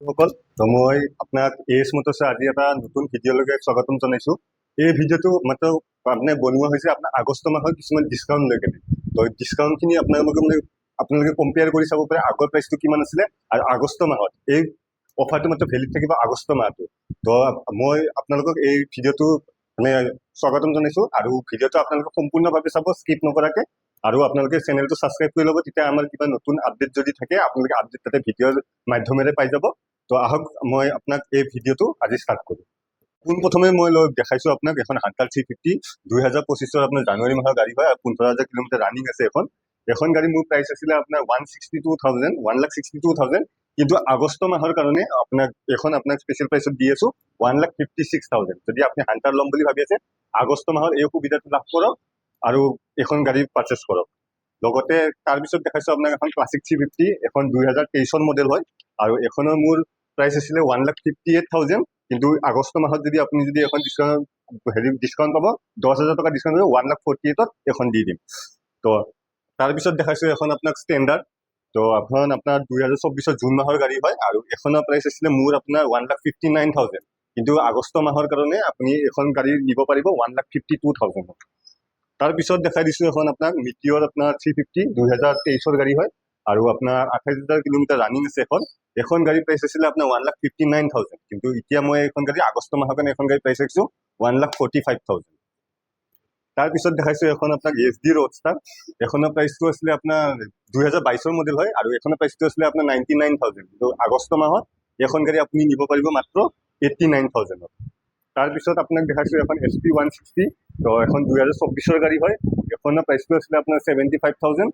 সকল তো মই আপোনাক এছ মটৰ্ছৰ আজি এটা নতুন ভিডিঅ'লৈকে স্বাগতম জনাইছো। এই ভিডিঅ'টো মাত্ৰ মানে বনোৱা হৈছে আপোনাৰ আগষ্ট মাহৰ কিছুমান ডিছকাউণ্ট লৈ কেনে। তো ডিছকাউণ্টখিনি আপোনালোকে কম্পেয়াৰ কৰি চাব পাৰে আগৰ প্ৰাইচটো কিমান আছিলে আৰু আগষ্ট মাহত এই অফাৰটো মাত্ৰ ভেলিড থাকিব আগষ্ট মাহটো। তো মই আপোনালোকক এই ভিডিঅ'টো মানে স্বাগতম জনাইছো আৰু ভিডিঅ'টো আপোনালোকে সম্পূৰ্ণভাৱে চাব স্কিপ নকৰাকে। আৰু আপোনালোকে চেনেলটো ছাবস্ক্ৰাইব কৰি ল'ব, তেতিয়া আমাৰ কিবা নতুন আপডেট যদি থাকে আপোনালোকে আপডেট তাতে ভিডিঅ'ৰ মাধ্যমেৰে পাই যাব। তো আহক মই আপোনাক এই ভিডিঅ'টো আজি ষ্টাৰ্ট কৰোঁ। পোনপ্ৰথমে মই দেখাইছো আপোনাক এখন হান্টাৰ 350 2025 আপোনাৰ জানুৱাৰী মাহৰ গাড়ী হয় আৰু 15,000 কিলোমিটাৰ ৰানিং আছে। এখন গাড়ী মোৰ প্ৰাইচ আছিলে আপোনাৰ 1,62,000 কিন্তু আগষ্ট মাহৰ কাৰণে আপোনাক স্পেচিয়েল প্ৰাইচত দি আছো 1,56,000। যদি আপুনি হান্টাৰ ল'ম বুলি ভাবি আছে আগষ্ট মাহৰ এই সুবিধাটো লাভ কৰক আৰু এখন গাড়ী পাৰ্চেছ কৰক। লগতে তাৰপিছত দেখাইছো আপোনাক এখন ক্লাছিক 350, এখন 2023 মডেল হয় আৰু এখনৰ মোৰ প্ৰাইচ আছিলে 1,58,000, কিন্তু আগষ্ট মাহত যদি আপুনি এখন ডিছকাউণ্ট পাব 10,000 টকা ডিছকাউণ্ট পাব, 1,48,000 এখন দি দিম। তো তাৰপিছত দেখাইছো এখন আপোনাক ষ্টেণ্ডাৰ্ড। তো এখন আপোনাৰ 2024 জুন মাহৰ গাড়ী হয় আৰু এখনৰ প্ৰাইচ আছিলে মোৰ আপোনাৰ 1,59,000, কিন্তু আগষ্ট মাহৰ কাৰণে আপুনি এখন গাড়ী নিব পাৰিব 1,52,000। তাৰপিছত দেখাই দিছো এখন আপোনাক মিটিঅৰ আপোনাৰ 350 2023 গাড়ী হয় আৰু আপোনাৰ 28,000 কিলোমিটাৰ ৰানিং আছে। এখন গাড়ীৰ প্ৰাইচ আছিলে আপোনাৰ 1,59,000, কিন্তু এতিয়া মই এখন গাড়ী আগষ্ট মাহৰ কাৰণে এখন গাড়ী প্ৰাইচ ৰাখিছো 1,45,000। তাৰপিছত দেখাইছো এখন আপোনাক HD ৰোডষ্টাৰ। এখনৰ প্ৰাইচটো আছিলে আপোনাৰ 2022 মডেল হয় আৰু এখনৰ প্ৰাইচটো আছিলে আপোনাৰ 99,000, কিন্তু আগষ্ট মাহত এখন গাড়ী আপুনি নিব পাৰিব মাত্ৰ 89,000। তাৰপিছত আপোনাক দেখাইছো এখন SP 160। তো এখন 2024 গাড়ী হয়, এখনৰ প্ৰাইচটো আছিলে আপোনাৰ 75,000।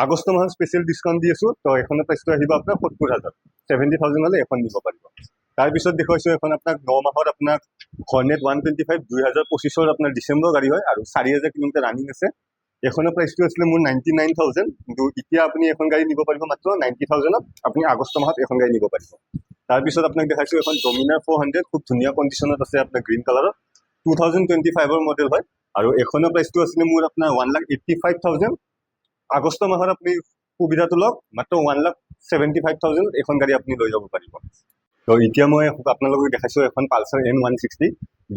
আগষ্ট মাহত স্পেচিয়েল ডিছকাউণ্ট দি আছো, তো এখনৰ প্ৰাইচটো আহিব আপোনাৰ 70,000। 70,000 হ'লে এখন নিব পাৰিব। তাৰপিছত দেখুৱাইছো এখন আপোনাক 9 মাহত আপোনাক হৰ্নেট 125 2025 আপোনাৰ ডিচেম্বৰ গাড়ী হয় আৰু 4,000 কিলোমিটাৰ ৰানিং আছে। এখনৰ প্ৰাইচটো আছিলে মোৰ 99,000, কিন্তু এতিয়া আপুনি এখন গাড়ী নিব পাৰিব মাত্ৰ 90,000ত। আপুনি আগষ্ট মাহত এখন গাড়ী নিব পাৰিব। তাৰপিছত আপোনাক দেখাইছো এখন ডমিনাৰ 400, খুব ধুনীয়া কণ্ডিশ্যনত আছে আপোনাৰ গ্ৰীণ কালাৰত, 2025 মডেল হয় আৰু এখনৰ প্ৰাইচটো আছিলে মোৰ আপোনাৰ 1,85,000। আগষ্ট মাহত আপুনি সুবিধাটো লওক, মাত্ৰ 1,75,000 এখন গাড়ী আপুনি লৈ যাব পাৰিব। তো এতিয়া মই আপোনালোকক দেখাইছো এখন পালচাৰ N160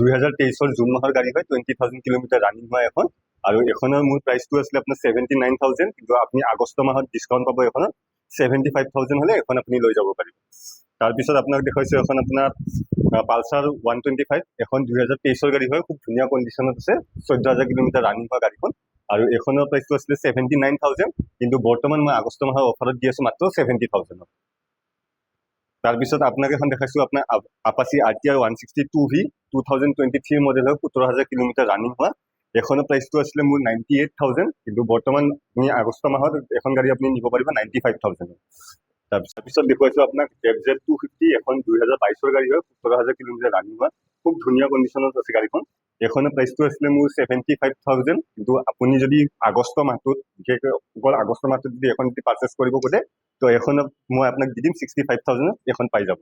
2023 জুন মাহৰ গাড়ী হয়, 20,000 কিলোমিটাৰ ৰানিং হয় এখন, আৰু এখনৰ মোৰ প্ৰাইচটো আছিলে আপোনাৰ 79,000, কিন্তু আপুনি আগষ্ট মাহত ডিছকাউণ্ট পাব এখনত 75,000 হ'লে এখন আপুনি লৈ যাব পাৰিব। তাৰপিছত আপোনাক দেখুৱাইছো এখন আপোনাৰ পালচাৰ 125, এখন 2023 গাড়ী হয়, খুব ধুনীয়া কণ্ডিশ্যনত আছে, 14,000 কিলোমিটাৰ ৰানিং হোৱা গাড়ীখন, আৰু এখনৰ প্ৰাইচটো আছিলে 79,000, কিন্তু বৰ্তমান মই আগষ্ট মাহৰ অফাৰত দি আছো মাত্ৰ 70,000। তাৰপিছত আপোনাক এখন দেখাইছো আপোনাৰ আপাচি RTR 160 2V 2023 মডেল হয়, 17,000 কিলোমিটাৰ ৰানিং হোৱা। এখনৰ প্ৰাইচটো আছিলে মোৰ 98,000, কিন্তু বৰ্তমান আপুনি আগষ্ট মাহত এখন গাড়ী আপুনি নিব পাৰিব 95,000। তাৰপিছত দেখুৱাইছো আপোনাক FZ 250, এখন 2022 গাড়ী হয়, 17,000 কিলোমিটাৰ ৰানিং হোৱা, খুব ধুনীয়া কণ্ডিশ্যনত আছে গাড়ীখন। এখনৰ প্ৰাইচটো আছিলে মোৰ 75,000, কিন্তু আপুনি যদি আগষ্ট মাহটোত, বিশেষকৈ অকল আগষ্ট মাহটোত যদি এখন পাৰ্চেছ কৰিব খোজে, তো এখনত মই আপোনাক দি দিম 65,000 এখন পাই যাব।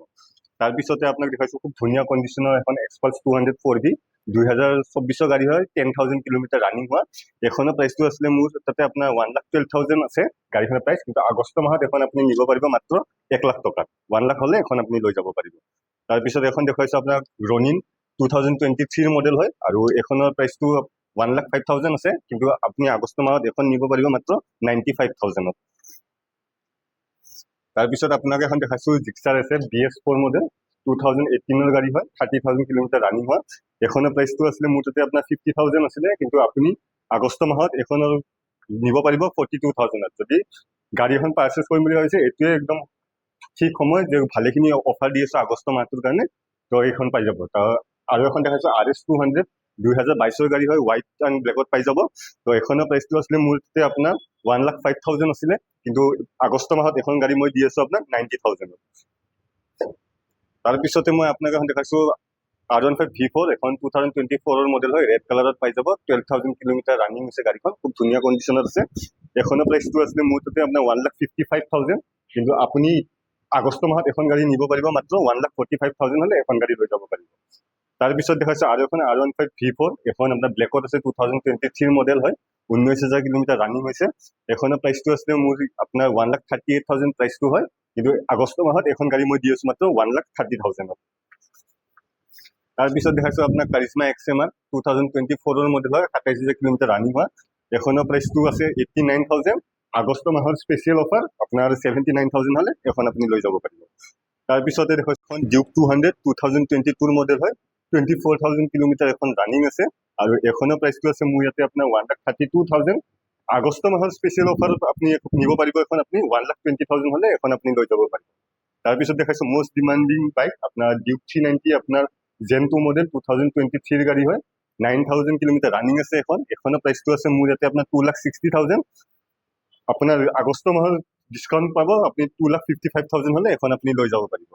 তাৰপিছতে আপোনাক দেখাইছো খুব ধুনীয়া কণ্ডিশ্যনৰ এখন এক্সপালছ 200 4V 2024 গাড়ী হয়, 10,000 কিলোমিটাৰ ৰানিং হোৱা। এখনৰ প্ৰাইচটো আছিলে মোৰ তাতে আপোনাৰ 1,12,000 আছে গাড়ীখনৰ প্ৰাইচ, কিন্তু আগষ্ট মাহত এখন আপুনি নিব পাৰিব মাত্ৰ 1 লাখ টকাত। 1 লাখ হ'লে এখন আপুনি লৈ যাব পাৰিব। তাৰপিছত এখন দেখুৱাইছো আপোনাক ৰনিন 2023 মডেল হয় আৰু এখনৰ প্ৰাইচটো 1,05,000 আছে, কিন্তু আপুনি আগষ্ট মাহত এখন নিব পাৰিব মাত্ৰ 95,000ত। তাৰপিছত আপোনাক এখন দেখাইছো জিক্সাৰ SF BS4 মডেল, 2018 গাড়ী হয়, 30,000 কিলোমিটাৰ ৰানিং হয়। এখনৰ প্ৰাইচটো আছিলে মোৰ তাতে আপোনাৰ 50,000 আছিলে, কিন্তু আপুনি আগষ্ট মাহত এখনৰ নিব পাৰিব 42,000ত। যদি গাড়ী এখন পাৰ্চেছ কৰিম বুলি ভাবিছে, এইটোৱে একদম ঠিক সময় যে ভালেখিনি অফাৰ দি আছো আগষ্ট মাহটোৰ কাৰণে, তো এইখন পাই যাব। আৰু এখন দেখাইছো RS 200 2022 গাড়ী হয়, হোৱাইট এণ্ড ব্লেকত পাই যাব। তো এখনৰ প্ৰাইচটো আছিলে মোৰ তাতে আপোনাৰ 1,05,000 আছিলে, কিন্তু আগষ্ট মাহত এখন গাড়ী মই দি আছো আপোনাক 90,000ত। তাৰপিছতে মই আপোনাক এখন দেখাইছো R15 V4, এখন 2024 মডেল হয়, ৰেড কালাৰত পাই যাব, 12,000 কিলোমিটাৰ ৰানিং আছে গাড়ীখন, খুব ধুনীয়া কণ্ডিশ্যনত আছে। এখনৰ প্ৰাইচটো আছিলে মোৰ তাতে আপোনাৰ 1,55,000, কিন্তু আপুনি আগষ্ট মাহত এখন গাড়ী নিব পাৰিব মাত্ৰ 1,45,000 হ'লে এখন গাড়ী লৈ যাব পাৰিব। তাৰপিছত দেখাইছো আৰু এখন R15 V4, এখন আপোনাৰ ব্লেকত আছে, 2023 মডেল হয়, 19,000 কিলোমিটাৰ ৰানিং হৈছে। এখনৰ প্ৰাইচটো আছিলে মোৰ আপোনাৰ 1,38,000 প্ৰাইচটো হয়, কিন্তু আগষ্ট মাহত এখন গাড়ী মই দি আছোঁ মাত্ৰ 1,30,000। তাৰপিছত দেখাইছোঁ আপোনাক কাৰিজমা XMR 2024 মডেল হয়, 27,000 কিলোমিটাৰ ৰানিং হয়। এখনৰ প্ৰাইচটো আছে 89,000। আগষ্ট মাহৰ স্পেচিয়েল অফাৰ আপোনাৰ 79,000 হ'লে এখন আপুনি লৈ যাব পাৰিব। তাৰপিছতে দেখাইছোঁ এখন ডিউক 200 2022 মডেল হয়, 24,000 কিলোমিটাৰ এখন ৰানিং আছে আৰু এখনৰ প্ৰাইচটো আছে মোৰ ইয়াতে আপোনাৰ 1,32,000। আগষ্ট মাহৰ স্পেচিয়েল অফাৰ আপুনি নিব পাৰিব এখন আপুনি 1,20,000 হ'লে এখন আপুনি লৈ যাব পাৰিব। তাৰপিছত দেখাইছোঁ মষ্ট ডিমাণ্ডিং বাইক আপোনাৰ ডিউক 390 আপোনাৰ Gen 2 মডেল 2023 গাড়ী হয়, 9,000 কিলোমিটাৰ ৰানিং আছে এখন। এখনৰ প্ৰাইচটো আছে মোৰ ইয়াতে আপোনাৰ 2,60,000। আপোনাৰ আগষ্ট মাহৰ ডিছকাউণ্ট পাব, আপুনি 2,55,000 হ'লে এখন আপুনি লৈ যাব পাৰিব।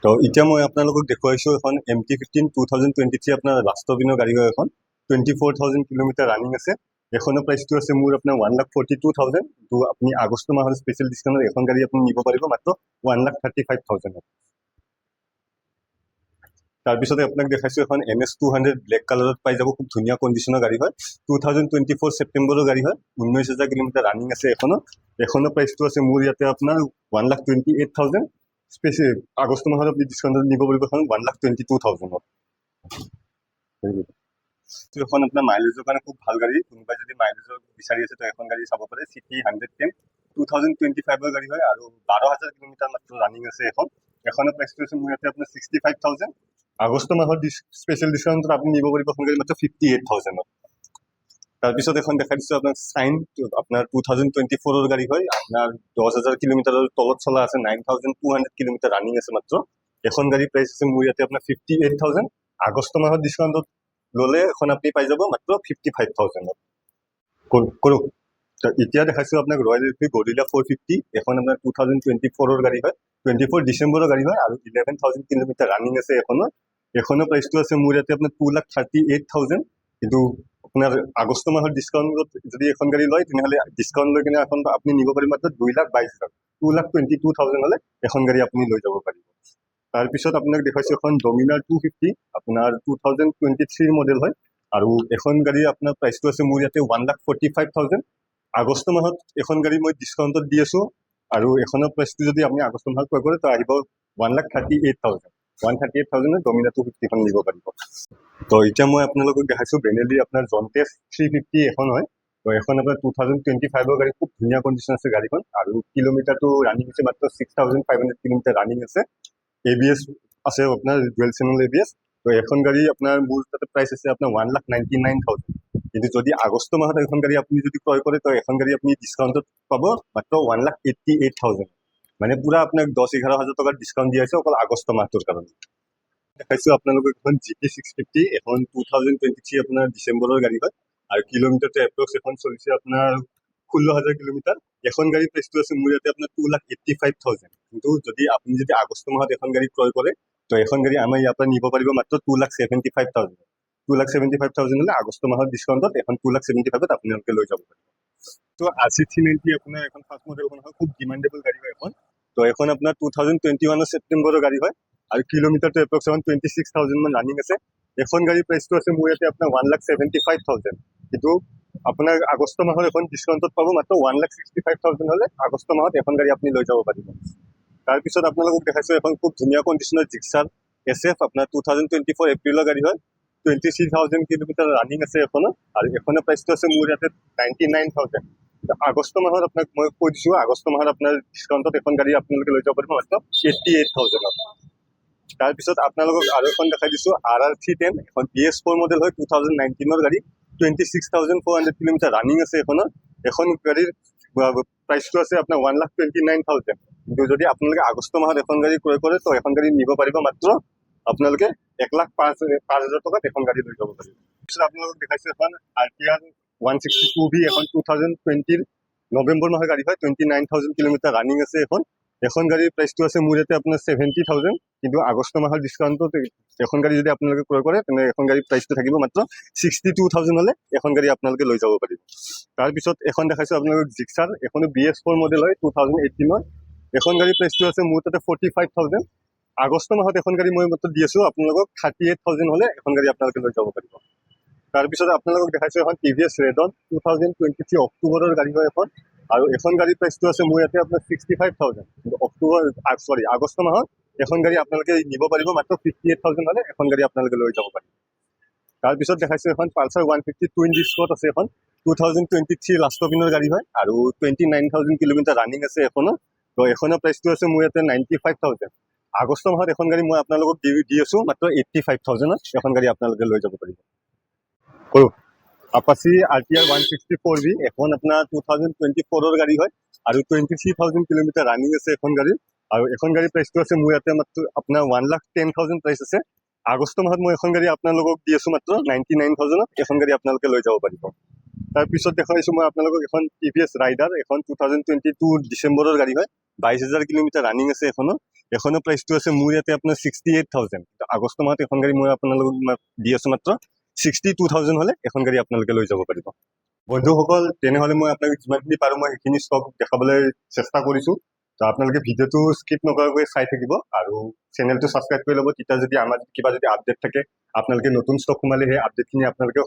তো এতিয়া মই আপোনালোকক দেখুৱাইছোঁ এখন MT-15 2023 আপোনাৰ লাষ্টৰ দিনৰ গাড়ী হয় এখন, 24,000 কিলোমিটাৰ ৰানিং আছে। এখনৰ প্ৰাইচটো আছে মোৰ আপোনাৰ 1,42,000। তো আপুনি আগষ্ট মাহৰ স্পেচিয়েল ডিছকাউণ্টত এখন গাড়ী আপুনি নিব পাৰিব মাত্ৰ 1,35,000। তাৰপিছতে আপোনাক দেখাইছোঁ এখন NS 200 ব্লেক কালাৰত পাই যাব, খুব ধুনীয়া কণ্ডিশ্যনৰ গাড়ী হয়, 2024 ছেপ্টেম্বৰৰ গাড়ী হয়, 19,000 কিলোমিটাৰ ৰানিং আছে এখনৰ প্ৰাইচটো আছে মোৰ ইয়াতে আপোনাৰ 1,28,000। স্পেচিয়েল আগষ্ট মাহত আপুনি ডিছকাউণ্টত নিব পাৰিব এখন 1,22,000। এখন আপোনাৰ মাইলেজৰ কাৰণে খুব ভাল গাড়ী, কোনোবাই যদি মাইলেজৰ বিচাৰি আছে তো এখন গাড়ী চাব পাৰে, CT 110 2025 গাড়ী হয় আৰু 12,000 কিলোমিটাৰ মাত্ৰ ৰানিং আছে এখনৰ প্ৰাইচটো আছে মোৰ ইয়াতে আপোনাৰ 65,000। আগষ্ট মাহৰ স্পেচিয়েল ডিছকাউণ্টত আপুনি নিব পাৰিব এখন গাড়ী মাত্ৰ 58,000। তাৰপিছত এখন দেখাই দিছোঁ আপোনাক চাইন আপোনাৰ 2024 গাড়ী হয়, আপোনাৰ 10,000 কিলোমিটাৰৰ তলত চলা আছে, 9,200 কিলোমিটাৰ ৰানিং আছে মাত্ৰ। এখন গাড়ী প্ৰাইচ আছে মোৰ ইয়াতে আপোনাৰ 58,000। আগষ্ট মাহত ডিছকাউণ্টত ল'লে এখন আপুনি পাই যাব মাত্ৰ 55,000। এতিয়া দেখাইছোঁ আপোনাক ৰয়েল এনফিল্ড গৰিলা 450 এখন আপোনাৰ 2024 গাড়ী হয়, 24 ডিচেম্বৰৰ গাড়ী হয় আৰু 11,000 কিলোমিটাৰ ৰানিং আছে এখনৰ প্ৰাইচটো আছে মোৰ ইয়াতে আপোনাৰ 2,38,000। কিন্তু আপোনাৰ আগষ্ট মাহৰ ডিছকাউণ্টত যদি এখন গাড়ী লয় তেনেহ'লে ডিছকাউণ্ট লৈ কিনে এখন আপুনি নিব পাৰিব মাত্ৰ 2,22,000, 2,22,000 হ'লে এখন গাড়ী আপুনি লৈ যাব পাৰিব। তাৰপিছত আপোনাক দেখাইছোঁ এখন ডমিনাৰ 250 আপোনাৰ 2023 মডেল হয় আৰু এখন গাড়ী আপোনাৰ প্ৰাইচটো আছে মোৰ ইয়াতে 1,45,000। আগষ্ট মাহত এখন গাড়ী মই ডিছকাউণ্টত দি আছোঁ আৰু এখনৰ প্ৰাইচটো যদি আপুনি আগষ্ট মাহত ক্ৰয় কৰে তো আহিব 1,38,000। 1,38,000 ডমিনাৰ 250খন নিব পাৰিব। তো এতিয়া মই আপোনালোকক দেখাইছোঁ বেনেলি আপোনাৰ জন্টেছ 350 এখন হয়, তো এখন আপোনাৰ 2025 গাড়ী, খুব ধুনীয়া কণ্ডিশ্যন আছে গাড়ীখন আৰু কিলোমিটাৰটো ৰানিং আছে মাত্ৰ 6,500 কিলোমিটাৰ ৰানিং আছে। ABS আছে আপোনাৰ ডুৱেল চেনেল ABS। তো এখন গাড়ী আপোনাৰ মোৰ তাতে প্ৰাইচ আছে আপোনাৰ 1,99,000। কিন্তু যদি আগষ্ট মাহত এখন গাড়ী আপুনি যদি ক্ৰয় কৰে তো এখন গাড়ী আপুনি ডিছকাউণ্টত পাব মাত্ৰ 1,88,000। মানে পুৰা আপোনাক 10-11,000 টকাৰ ডিছকাউণ্ট দিয়া আছে অকল আগষ্ট মাহটোৰ কাৰণে। দেখাইছোঁ আপোনালোকক এখন GT 650 এখন 2023 আপোনাৰ ডিচেম্বৰৰ গাড়ী হয় আৰু কিলোমিটাৰটো এপ্ৰক্স এখন চলিছে আপোনাৰ 16,000 কিলোমিটাৰ। এখন গাড়ী প্ৰাইচটো আছে মোৰ ইয়াতে আপোনাৰ 2,85,000। কিন্তু যদি আপুনি যদি আগষ্ট মাহত এখন গাড়ী ক্ৰয় কৰে তো এখন গাড়ী আমাৰ ইয়াৰ পৰা নিব পাৰিব মাত্ৰ 2,75,000। 2,75,000 হ'লে আগষ্ট মাহৰ ডিছকাউণ্টত এখন 2,75,000 আপোনালোকে লৈ যাব পাৰিব। তো RC 390 আপোনাৰ এখন ফাৰ্ষ্ট মডেলখন হয়, খুব ডিমাণ্ডেবল গাড়ী হয় এখন। তো এখন আপোনাৰ 2021 ছেপ্টেম্বৰৰ গাড়ী হয় আৰু কিলোমিটাৰটো এপ্ৰক্স 26,000 মান ৰানিং আছে। এখন গাড়ীৰ প্ৰাইচটো আছে মোৰ ইয়াতে আপোনাৰ 1,75,000। কিন্তু আপোনাৰ আগষ্ট মাহত এখন ডিছকাউণ্টত পাব মাত্ৰ 1,65,000 হ'লে আগষ্ট মাহত এখন গাড়ী আপুনি লৈ যাব পাৰিব। তাৰপিছত আপোনালোকক দেখাইছোঁ এখন খুব ধুনীয়া কণ্ডিশ্যনৰ জিক্সাৰ SF আপোনাৰ 2024 এপ্ৰিলৰ গাড়ী হয়, 23,000 কিলোমিটাৰ ৰানিং আছে এখনৰ আৰু এখনৰ প্ৰাইচটো আছে মোৰ ইয়াতে 99,000। আগষ্ট মাহত আপোনাক মই কৈ দিছোঁ, আগষ্ট মাহত আপোনাৰ ডিছকাউণ্টত এখন গাড়ী আপোনালোকে লৈ যাব পাৰিব মাত্ৰ 88,000। তাৰপিছত আপোনালোকক আৰু এখন দেখাই দিছোঁ RR 310 এখন BS4 মডেল হয়, 2019 গাড়ী, 26,400 কিলোমিটাৰ ৰানিং আছে এখন গাড়ীৰ প্ৰাইচটো আছে আপোনাৰ 1,29,000। কিন্তু যদি আপোনালোকে আগষ্ট মাহত এখন গাড়ী ক্ৰয় কৰে তো এখন গাড়ী নিব পাৰিব মাত্ৰ আপোনালোকে 1,05,000 টকাত এখন গাড়ী লৈ যাব পাৰিব। তাৰপিছত আপোনালোকক দেখাইছোঁ এখন RTR 162V এখন 2020 নৱেম্বৰ মাহৰ গাড়ী হয়, 29,000 কিলোমিটাৰ ৰানিং আছে এখন গাড়ীৰ প্ৰাইচটো আছে মোৰ ইয়াতে আপোনাৰ 70,000। কিন্তু আগষ্ট মাহৰ ডিছকাউণ্টত এখন গাড়ী যদি আপোনালোকে ক্ৰয় কৰে তেনে এখন গাড়ীৰ প্ৰাইচটো থাকিব মাত্ৰ 62,000 হ'লে এখন গাড়ী আপোনালোকে লৈ যাব পাৰিব। তাৰপিছত এখন দেখাইছোঁ আপোনালোকক জিক্সাৰ, এখনো BS4 মডেল হয়, 2018 এখন গাড়ীৰ প্ৰাইচটো আছে মোৰ তাতে 45,000। আগষ্ট মাহত এখন গাড়ী মই মাত্ৰ দি আছোঁ আপোনালোকক 38,000 হ'লে এখন গাড়ী আপোনালোকে লৈ যাব পাৰিব। তাৰপিছত আপোনালোকক দেখাইছোঁ এখন TVS Raidon 2023 অক্টোবৰৰ গাড়ী হয় এখন, আৰু এখন গাড়ীৰ প্ৰাইচটো আছে মোৰ ইয়াতে আপোনাৰ 65,000 আগষ্ট মাহত এখন গাড়ী আপোনালোকে নিব পাৰিব মাত্ৰ 58,000 হ'লে এখন গাড়ী আপোনালোকে লৈ যাব পাৰিব তাৰপিছত দেখাইছোঁ এখন পালচাৰ 150 টুইন ডিস্কত আছে এখন 2023 লাষ্টৰ পিনৰ গাড়ী হয় আৰু 29,000 কিলোমিটাৰ ৰানিং আছে এখনৰ তো এখনৰ প্ৰাইচটো আছে মোৰ ইয়াতে 95,000 আগষ্ট মাহত এখন গাড়ী মই আপোনালোকক দি আছোঁ মাত্ৰ 85,000ত এখন গাড়ী আপোনালোকে লৈ যাব পাৰিব কৰোঁ আপাচি RTR 164V এখন আপোনাৰ 2024ৰ গাড়ী হয় আৰু 23,000 কিলোমিটাৰ ৰানিং আছে এখন গাড়ী আৰু এখন গাড়ীৰ প্ৰাইচটো আছে মোৰ ইয়াতে মাত্ৰ আপোনাৰ 1,10,000 প্ৰাইচ আছে আগষ্ট মাহত মই এখন গাড়ী আপোনালোকক দি আছোঁ মাত্ৰ 99,000ত এখন গাড়ী আপোনালোকে লৈ যাব পাৰিব তাৰপিছত দেখাইছোঁ মই আপোনালোকক এখন TVS ৰাইডাৰ এখন 2022 ডিচেম্বৰৰ গাড়ী হয় 22,000 কিলোমিটাৰ ৰানিং আছে এখনৰ প্ৰাইচটো আছে মোৰ ইয়াতে আপোনাৰ 68,000 আগষ্ট মাহত এখন গাড়ী মই আপোনালোকক দি আছোঁ মাত্ৰ 62,000 হ'লে এখন গাড়ী আপোনালোকে লৈ যাব পাৰিব বন্ধুসকল তেনেহ'লে মই আপোনালোক যিমানখিনি পাৰোঁ মই সেইখিনি ষ্টক দেখাবলৈ চেষ্টা কৰিছোঁ তো আপোনালোকে ভিডিঅ'টো স্কিপ নকৰাকৈ চাই থাকিব আৰু চেনেলটো ছাবস্ক্ৰাইব কৰি ল'ব তেতিয়া যদি আমাৰ কিবা যদি আপডেট থাকে আপোনালোকে নতুন ষ্টক সোমালে সেই আপডেটখিনি আপোনালোকে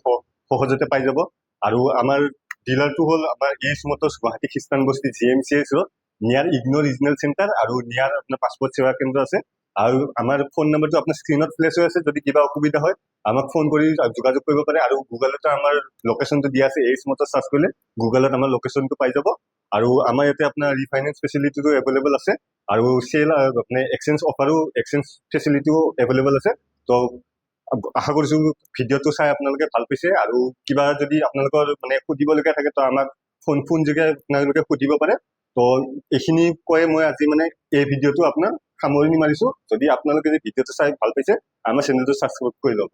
সহজতে পাই যাব আৰু আমাৰ ডিলাৰটো হ'ল আমাৰ এইচ মটৰ্ছ গুৱাহাটী খ্ৰীষ্টান বস্তি GMCH ৰোড নিয়াৰ ইগন'ৰ ৰিজনেল চেণ্টাৰ আৰু নিয়াৰ আপোনাৰ পাছপৰ্ট সেৱা কেন্দ্ৰ আছে আৰু আমাৰ ফোন নম্বৰটো আপোনাৰ স্ক্ৰীণত ফ্লেছ হৈ আছে যদি কিবা অসুবিধা হয় আমাক ফোন কৰি যোগাযোগ কৰিব পাৰে আৰু গুগলতো আমাৰ লোকেশ্যনটো দিয়া আছে এইচ মটৰ চাৰ্চ কৰিলে গুগলত আমাৰ লোকেশ্যনটো পাই যাব আৰু আমাৰ ইয়াতে আপোনাৰ ৰিফাইনেন্স ফেচিলিটিটো এভেইলেবল আছে আৰু চেল আপোনাৰ এক্সচেঞ্জ অফাৰো এক্সচেঞ্জ ফেচিলিটিও এভেইলেবল আছে তো আশা কৰিছোঁ ভিডিঅ'টো চাই আপোনালোকে ভাল পাইছে আৰু কিবা যদি আপোনালোকৰ মানে সুধিবলগীয়া থাকে তো আমাক ফোন যোগে আপোনালোকে সুধিব পাৰে তো এইখিনি কৈ মই আজি মানে এই ভিডিঅ'টো আপোনাৰ সামৰণি মাৰিছোঁ যদি আপোনালোকে যদি ভিডিঅ'টো চাই ভাল পাইছে আমাৰ চেনেলটো ছাবস্ক্ৰাইব কৰি লওক